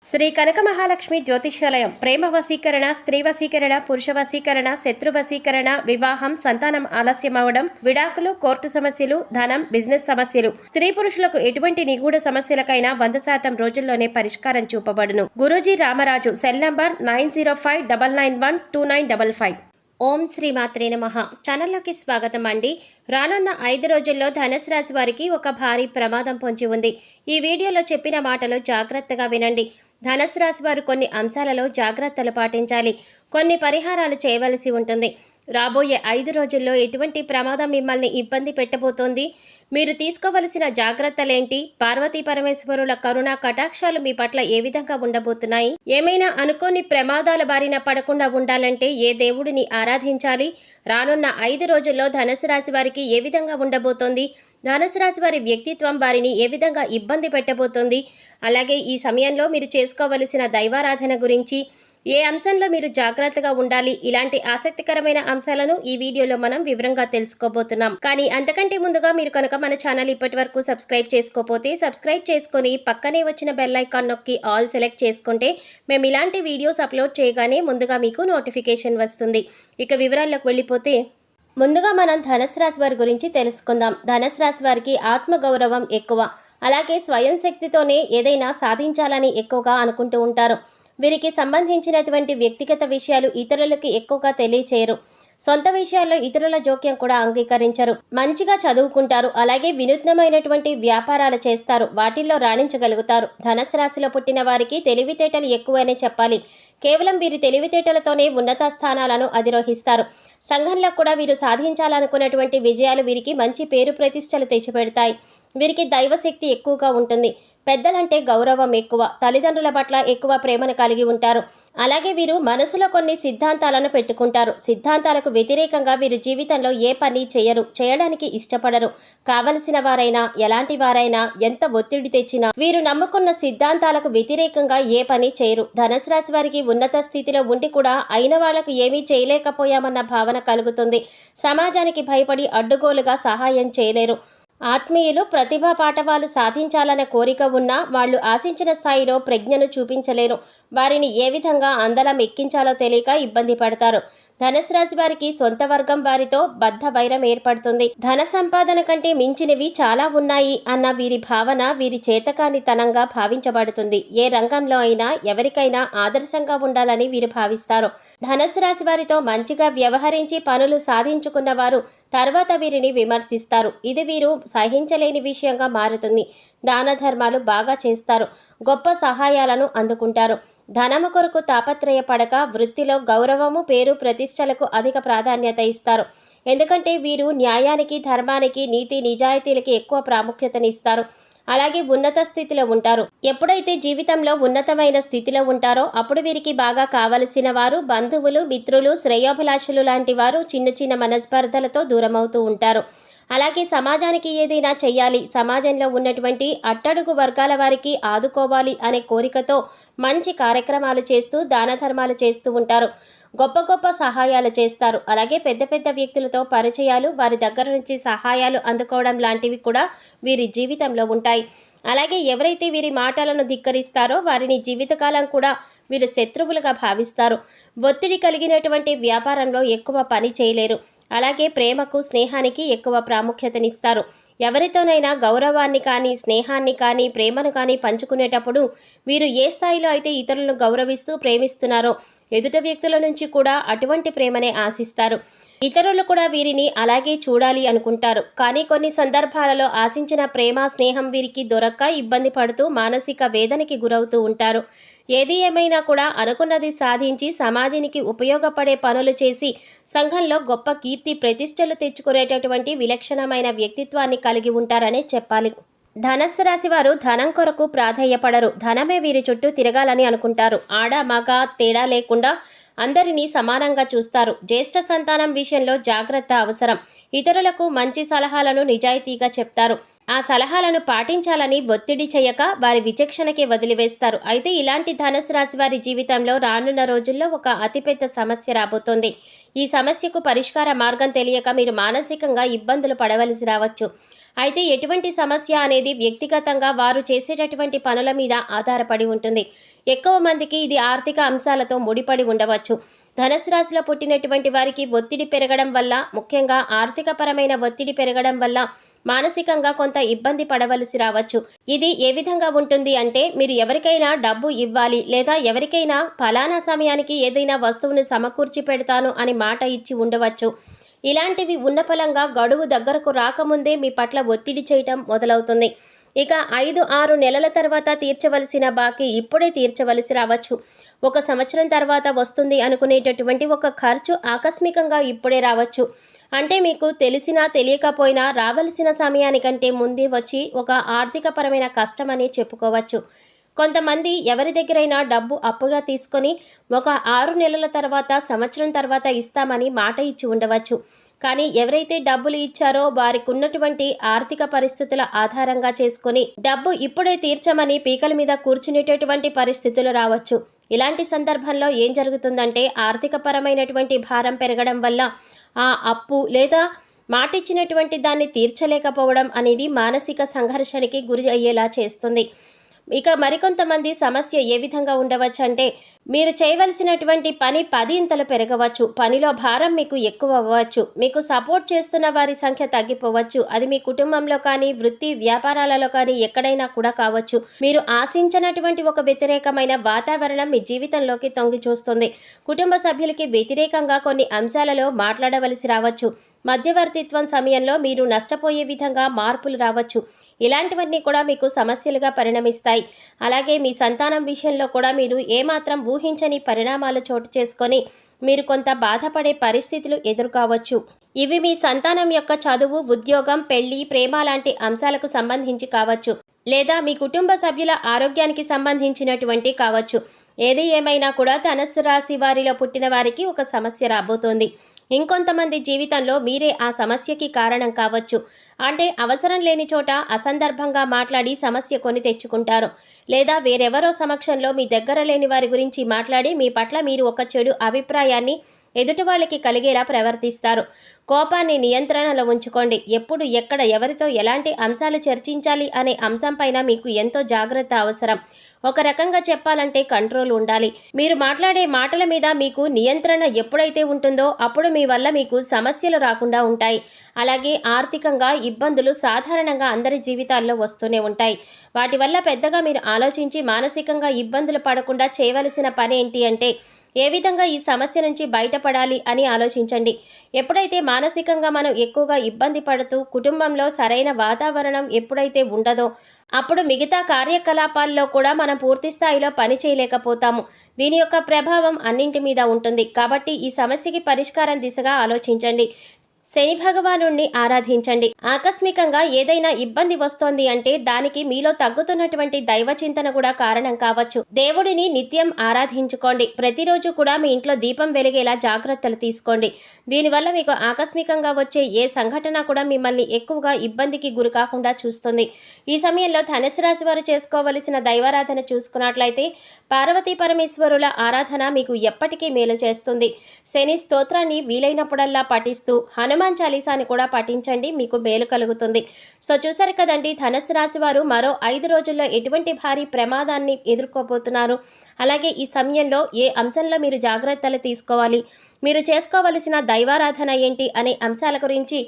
శ్రీ కనక మహాలక్ష్మి జ్యోతిష్యాలయం ప్రేమ వశీకరణ, స్త్రీ వశీకరణ, పురుష వశీకరణ, శత్రు వశీకరణ, వివాహం, సంతానం ఆలస్యం అవడం, విడాకులు, కోర్టు సమస్యలు, ధనం, బిజినెస్ సమస్యలు, స్త్రీ పురుషులకు ఎటువంటి నిగూఢ సమస్యలకైనా 100% రోజుల్లోనే పరిష్కారం చూపబడును. గురూజీ రామరాజు. Cell number 9059912955. ఓం శ్రీ మాత్రే నమః. ఛానల్లోకి స్వాగతం అండి. రానున్న 5 రోజుల్లో ధనుసు రాశి వారికి ఒక భారీ ప్రమాదం పొంచి ఉంది. ఈ వీడియోలో చెప్పిన మాటలు జాగ్రత్తగా వినండి. ధనుసు రాశి వారు కొన్ని అంశాలలో జాగ్రత్తలు పాటించాలి. కొన్ని పరిహారాలు చేయవలసి ఉంటుంది. రాబోయే 5 రోజుల్లో ఎటువంటి ప్రమాదం మిమ్మల్ని ఇబ్బంది పెట్టబోతోంది, మీరు తీసుకోవలసిన జాగ్రత్తలేంటి, పార్వతీ పరమేశ్వరుల కరుణా కటాక్షాలు మీ పట్ల ఏ విధంగా ఉండబోతున్నాయి, ఏమైనా అనుకోని ప్రమాదాల బారిన పడకుండా ఉండాలంటే ఏ దేవుడిని ఆరాధించాలి, రానున్న 5 రోజుల్లో ధనుసు రాశి వారికి ఏ విధంగా ఉండబోతోంది, ధనుసు రాశి వారి వ్యక్తిత్వం వారిని ఏ విధంగా ఇబ్బంది పెట్టబోతోంది, అలాగే ఈ సమయంలో మీరు చేసుకోవలసిన దైవారాధన గురించి, ఏ అంశంలో మీరు జాగ్రత్తగా ఉండాలి, ఇలాంటి ఆసక్తికరమైన అంశాలను ఈ వీడియోలో మనం వివరంగా తెలుసుకోబోతున్నాం. కానీ అంతకంటే ముందుగా మీరు కనుక మన ఛానల్ ఇప్పటి వరకు సబ్స్క్రైబ్ చేసుకోకపోతే సబ్స్క్రైబ్ చేసుకొని పక్కనే వచ్చిన బెల్ ఐకాన్ నొక్కి ఆల్ సెలెక్ట్ చేసుకుంటే మేము ఇలాంటి వీడియోస్ అప్లోడ్ చేయగానే ముందుగా మీకు నోటిఫికేషన్ వస్తుంది. ఇక వివరాల్లోకి వెళ్ళిపోతే ముందుగా మనం ధనుసు రాశి వారి గురించి తెలుసుకుందాం. ధనుసు రాశి వారికి ఆత్మగౌరవం ఎక్కువ, అలాగే స్వయం శక్తితోనే ఏదైనా సాధించాలని ఎక్కువగా అనుకుంటూ ఉంటారు. వీరికి సంబంధించినటువంటి వ్యక్తిగత విషయాలు ఇతరులకి ఎక్కువగా తెలియచేయరు. సొంత విషయాల్లో ఇతరుల జోక్యం కూడా అంగీకరించరు. మంచిగా చదువుకుంటారు, అలాగే వినూత్నమైనటువంటి వ్యాపారాలు చేస్తారు, వాటిల్లో రాణించగలుగుతారు. ధనుసు రాశిలో పుట్టిన వారికి తెలివితేటలు ఎక్కువనే చెప్పాలి. కేవలం వీరి తెలివితేటలతోనే ఉన్నత స్థానాలను అధిరోహిస్తారు. సంఘంలో కూడా వీరు సాధించాలనుకున్నటువంటి విజయాలు వీరికి మంచి పేరు ప్రతిష్టలు తెచ్చిపెడతాయి. వీరికి దైవశక్తి ఎక్కువగా ఉంటుంది. పెద్దలంటే గౌరవం ఎక్కువ, తల్లిదండ్రుల పట్ల ఎక్కువ ప్రేమను కలిగి ఉంటారు. అలాగే వీరు మనసులో కొన్ని సిద్ధాంతాలను పెట్టుకుంటారు. సిద్ధాంతాలకు వ్యతిరేకంగా వీరు జీవితంలో ఏ పని చేయరు, చేయడానికి ఇష్టపడరు. కావలసిన వారైనా, ఎలాంటి వారైనా, ఎంత ఒత్తిడి తెచ్చినా వీరు నమ్ముకున్న సిద్ధాంతాలకు వ్యతిరేకంగా ఏ పని చేయరు. ధనుసు రాశి వారికి ఉన్నత స్థితిలో ఉండి కూడా అయిన వాళ్లకు ఏమీ చేయలేకపోయామన్న భావన కలుగుతుంది. సమాజానికి భయపడి అడ్డుగోలుగా సహాయం చేయలేరు. ఆత్మీయులు ప్రతిభా పాఠవాలు సాధించాలన్న కోరిక ఉన్నా వాళ్ళు ఆశించిన స్థాయిలో ప్రజ్ఞను చూపించలేరు. వారిని ఏ విధంగా అందలం ఎక్కించాలో తెలియక ఇబ్బంది పడతారు. ధనుసు రాశి వారికి సొంత వర్గం వారితో బద్ధ వైరం ఏర్పడుతుంది. ధన సంపాదన కంటే మించినవి చాలా ఉన్నాయి అన్న వీరి భావన వీరి చేతకానితనంగా భావించబడుతుంది. ఏ రంగంలో అయినా ఎవరికైనా ఆదర్శంగా ఉండాలని వీరు భావిస్తారు. ధనుసు రాశి వారితో మంచిగా వ్యవహరించి పనులు సాధించుకున్న వారు తర్వాత వీరిని విమర్శిస్తారు. ఇది వీరు సహించలేని విషయంగా మారుతుంది. దాన ధర్మాలు బాగా చేస్తారు, గొప్ప సహాయాలను అందుకుంటారు. ధనము కొరకు తాపత్రయపడక వృత్తిలో గౌరవము, పేరు ప్రతిష్టలకు అధిక ప్రాధాన్యత ఇస్తారు. ఎందుకంటే వీరు న్యాయానికి, ధర్మానికి, నీతి నిజాయితీలకి ఎక్కువ ప్రాముఖ్యతనిస్తారు. అలాగే ఉన్నత స్థితిలో ఉంటారు. ఎప్పుడైతే జీవితంలో ఉన్నతమైన స్థితిలో ఉంటారో అప్పుడు వీరికి బాగా కావలసిన వారు, బంధువులు, మిత్రులు, శ్రేయోభిలాషులు లాంటి వారు చిన్న చిన్న మనస్పర్ధలతో దూరమవుతూ ఉంటారు. అలాగే సమాజానికి ఏదైనా చెయ్యాలి, సమాజంలో ఉన్నటువంటి అట్టడుగు వర్గాల వారికి ఆదుకోవాలి అనే కోరికతో మంచి కార్యక్రమాలు చేస్తూ దాన ధర్మాలు చేస్తూ ఉంటారు. గొప్ప గొప్ప సహాయాలు చేస్తారు. అలాగే పెద్ద పెద్ద వ్యక్తులతో పరిచయాలు, వారి దగ్గర నుంచి సహాయాలు అందుకోవడం లాంటివి కూడా వీరి జీవితంలో ఉంటాయి. అలాగే ఎవరైతే వీరి మాటలను ధిక్కరిస్తారో వారిని జీవితకాలం కూడా వీరు శత్రువులుగా భావిస్తారు. ఒత్తిడి కలిగినటువంటి వ్యాపారంలో ఎక్కువ పని చేయలేరు. అలాగే ప్రేమకు, స్నేహానికి ఎక్కువ ప్రాముఖ్యతనిస్తారు. ఎవరితోనైనా గౌరవాన్ని కానీ, స్నేహాన్ని కానీ, ప్రేమను కానీ పంచుకునేటప్పుడు వీరు ఏ స్థాయిలో అయితే ఇతరులను గౌరవిస్తూ ప్రేమిస్తున్నారో ఎదుట వ్యక్తుల నుంచి కూడా అటువంటి ప్రేమనే ఆశిస్తారు. ఇతరులు కూడా వీరిని అలాగే చూడాలి అనుకుంటారు. కానీ కొన్ని సందర్భాలలో ఆశించిన ప్రేమ, స్నేహం వీరికి దొరక్క ఇబ్బంది పడుతూ మానసిక వేదనకి గురవుతూ ఉంటారు. ఏది ఏమైనా కూడా అనుకున్నది సాధించి సమాజానికి ఉపయోగపడే పనులు చేసి సంఘంలో గొప్ప కీర్తి ప్రతిష్టలు తెచ్చుకునేటటువంటి విలక్షణమైన వ్యక్తిత్వాన్ని కలిగి ఉంటారనే చెప్పాలి. ధనుసు రాశి వారు ధనం కొరకు ప్రాధేయపడరు. ధనమే వీరి చుట్టూ తిరగాలని అనుకుంటారు. ఆడ మగ తేడా లేకుండా అందరినీ సమానంగా చూస్తారు. జ్యేష్ఠ సంతానం విషయంలో జాగ్రత్త అవసరం. ఇతరులకు మంచి సలహాలను నిజాయితీగా చెప్తారు. ఆ సలహాలను పాటించాలని ఒత్తిడి చేయక వారి విచక్షణకే వదిలివేస్తారు. అయితే ఇలాంటి ధనుసు రాశి వారి జీవితంలో రానున్న రోజుల్లో ఒక అతిపెద్ద సమస్య రాబోతోంది. ఈ సమస్యకు పరిష్కార మార్గం తెలియక మీరు మానసికంగా ఇబ్బందులు పడవలసి రావచ్చు. అయితే ఎటువంటి సమస్య అనేది వ్యక్తిగతంగా వారు చేసేటటువంటి పనుల మీద ఆధారపడి ఉంటుంది. ఎక్కువ మందికి ఇది ఆర్థిక అంశాలతో ముడిపడి ఉండవచ్చు. ధనుసు రాశిలో పుట్టినటువంటి వారికి ఒత్తిడి పెరగడం వల్ల, ముఖ్యంగా ఆర్థికపరమైన ఒత్తిడి పెరగడం వల్ల మానసికంగా కొంత ఇబ్బంది పడవలసి రావచ్చు. ఇది ఏ విధంగా ఉంటుంది అంటే, మీరు ఎవరికైనా డబ్బు ఇవ్వాలి లేదా ఎవరికైనా ఫలానా సమయానికి ఏదైనా వస్తువును సమకూర్చి పెడతాను అని మాట ఇచ్చి ఉండవచ్చు. ఇలాంటివి ఉన్నపలంగా గడువు దగ్గరకు రాకముందే మీ పట్ల ఒత్తిడి చేయటం మొదలవుతుంది. ఇక 5-6 నెలల తర్వాత తీర్చవలసిన బాకీ ఇప్పుడే తీర్చవలసి రావచ్చు. 1 సంవత్సరం తర్వాత వస్తుంది అనుకునేటటువంటి ఒక ఖర్చు ఆకస్మికంగా ఇప్పుడే రావచ్చు. అంటే మీకు తెలిసినా తెలియకపోయినా రావలసిన సమయానికంటే ముందే వచ్చి ఒక ఆర్థికపరమైన కష్టమని చెప్పుకోవచ్చు. కొంతమంది ఎవరి దగ్గరైనా డబ్బు అప్పుగా తీసుకొని ఒక 6 నెలల తర్వాత, సంవత్సరం తర్వాత ఇస్తామని మాట ఇచ్చి ఉండవచ్చు. కానీ ఎవరైతే డబ్బులు ఇచ్చారో వారికి ఉన్నటువంటి ఆర్థిక పరిస్థితుల ఆధారంగా చేసుకొని డబ్బు ఇప్పుడే తీర్చమని పీకల మీద కూర్చునేటటువంటి పరిస్థితులు రావచ్చు. ఇలాంటి సందర్భంలో ఏం జరుగుతుందంటే, ఆర్థికపరమైనటువంటి భారం పెరగడం వల్ల ఆ అప్పు లేదా మాటిచ్చినటువంటి దాన్ని తీర్చలేకపోవడం అనేది మానసిక సంఘర్షణకి గురి అయ్యేలా చేస్తుంది. ఇక మరికొంతమంది సమస్య ఏ విధంగా ఉండవచ్చు అంటే, మీరు చేయవలసినటువంటి పని 10 పెరగవచ్చు. పనిలో భారం మీకు ఎక్కువ అవ్వచ్చు. మీకు సపోర్ట్ చేస్తున్న వారి సంఖ్య తగ్గిపోవచ్చు. అది మీ కుటుంబంలో కానీ, వృత్తి వ్యాపారాలలో కానీ ఎక్కడైనా కూడా కావచ్చు. మీరు ఆశించినటువంటి ఒక వ్యతిరేకమైన వాతావరణం మీ జీవితంలోకి తొంగి చూస్తుంది. కుటుంబ సభ్యులకి వ్యతిరేకంగా కొన్ని అంశాలలో మాట్లాడవలసి రావచ్చు. మధ్యవర్తిత్వం సమయంలో మీరు నష్టపోయే విధంగా మార్పులు రావచ్చు. ఇలాంటివన్నీ కూడా మీకు సమస్యలుగా పరిణమిస్తాయి. అలాగే మీ సంతానం విషయంలో కూడా మీరు ఏమాత్రం ఊహించని పరిణామాలు చోటు చేసుకొని మీరు కొంత బాధపడే పరిస్థితులు ఎదుర్కోవచ్చు. ఇవి మీ సంతానం యొక్క చదువు, ఉద్యోగం, పెళ్లి, ప్రేమ లాంటి అంశాలకు సంబంధించి కావచ్చు, లేదా మీ కుటుంబ సభ్యుల ఆరోగ్యానికి సంబంధించినటువంటి కావచ్చు. ఏది ఏమైనా కూడా ధనుస్సు రాశి వారిలో పుట్టిన వారికి ఒక సమస్య రాబోతోంది. ఇంకొంతమంది జీవితంలో మీరే ఆ సమస్యకి కారణం కావచ్చు. అంటే అవసరం లేని చోట అసందర్భంగా మాట్లాడి సమస్య కొని తెచ్చుకుంటారు. లేదా వేరెవరో సమక్షంలో మీ దగ్గర లేని వారి గురించి మాట్లాడి మీ పట్ల మీరు ఒక చెడు అభిప్రాయాన్ని ఎదుటి వాళ్ళకి కలిగేలా ప్రవర్తిస్తారు. కోపాన్ని నియంత్రణలో ఉంచుకోండి. ఎప్పుడు, ఎక్కడ, ఎవరితో ఎలాంటి అంశాలు చర్చించాలి అనే అంశంపైన మీకు ఎంతో జాగ్రత్త అవసరం. ఒక రకంగా చెప్పాలంటే కంట్రోల్ ఉండాలి. మీరు మాట్లాడే మాటల మీద మీకు నియంత్రణ ఎప్పుడైతే ఉంటుందో అప్పుడు మీ వల్ల మీకు సమస్యలు రాకుండా ఉంటాయి. అలాగే ఆర్థికంగా ఇబ్బందులు సాధారణంగా అందరి జీవితాల్లో వస్తూనే ఉంటాయి. వాటి వల్ల పెద్దగా మీరు ఆలోచించి మానసికంగా ఇబ్బందులు పడకుండా చేయవలసిన పని ఏంటి అంటే, ఏ విధంగా ఈ సమస్య నుంచి బయటపడాలి అని ఆలోచించండి. ఎప్పుడైతే మానసికంగా మనం ఎక్కువగా ఇబ్బంది పడుతూ కుటుంబంలో సరైన వాతావరణం ఎప్పుడైతే ఉండదో అప్పుడు మిగతా కార్యకలాపాల్లో కూడా మనం పూర్తి స్థాయిలో పని చేయలేకపోతాము. దీని యొక్క ప్రభావం అన్నింటి మీద ఉంటుంది. కాబట్టి ఈ సమస్యకి పరిష్కారం దిశగా ఆలోచించండి. శని భగవానుణ్ణి ఆరాధించండి. ఆకస్మికంగా ఏదైనా ఇబ్బంది వస్తోంది అంటే దానికి మీలో తగ్గుతున్నటువంటి దైవ చింతన కూడా కారణం కావచ్చు. దేవుడిని నిత్యం ఆరాధించుకోండి. ప్రతిరోజు కూడా మీ ఇంట్లో దీపం వెలిగేలా జాగ్రత్తలు తీసుకోండి. దీనివల్ల మీకు ఆకస్మికంగా వచ్చే ఏ సంఘటన కూడా మిమ్మల్ని ఎక్కువగా ఇబ్బందికి గురి కాకుండా చూస్తుంది. ఈ సమయంలో ధనుసు రాశి వారు చేసుకోవలసిన దైవారాధన చూసుకున్నట్లయితే పార్వతీ పరమేశ్వరుల ఆరాధన మీకు ఎప్పటికీ మేలు చేస్తుంది. శని స్తోత్రాన్ని వీలైనప్పుడల్లా పఠిస్తూ హనుమాన్ చాలీసాని కూడా పఠించండి. మీకు మేలు కలుగుతుంది. సో చూసారు కదండి, ధనుసు రాశి వారు మరో 5 రోజుల్లో ఎటువంటి భారీ ప్రమాదాన్ని ఎదుర్కోబోతున్నారు, అలాగే ఈ సమయంలో ఏ అంశంలో మీరు జాగ్రత్తలు తీసుకోవాలి, మీరు చేసుకోవలసిన దైవారాధన ఏంటి అనే అంశాల గురించి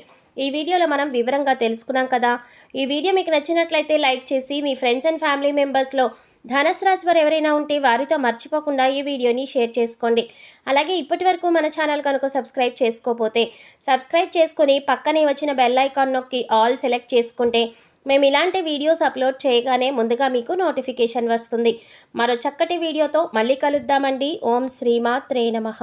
ఈ వీడియోలో మనం వివరంగా తెలుసుకున్నాం కదా. ఈ వీడియో మీకు నచ్చినట్లయితే లైక్ చేసి మీ ఫ్రెండ్స్ అండ్ ఫ్యామిలీ మెంబర్స్లో ధనుసు రాశి వారు ఎవరైనా ఉంటే వారితో మర్చిపోకుండా ఈ వీడియోని షేర్ చేసుకోండి. అలాగే ఇప్పటి వరకు మన ఛానల్ కనుక సబ్స్క్రైబ్ చేసుకోకపోతే సబ్స్క్రైబ్ చేసుకొని పక్కనే వచ్చిన బెల్ ఐకాన్ నొక్కి ఆల్ సెలెక్ట్ చేసుకుంటే మేము ఇలాంటి వీడియోస్ అప్లోడ్ చేయగానే ముందుగా మీకు నోటిఫికేషన్ వస్తుంది. మరో చక్కటి వీడియోతో మళ్ళీ కలుద్దామండి. ఓం శ్రీమాత్రే నమః.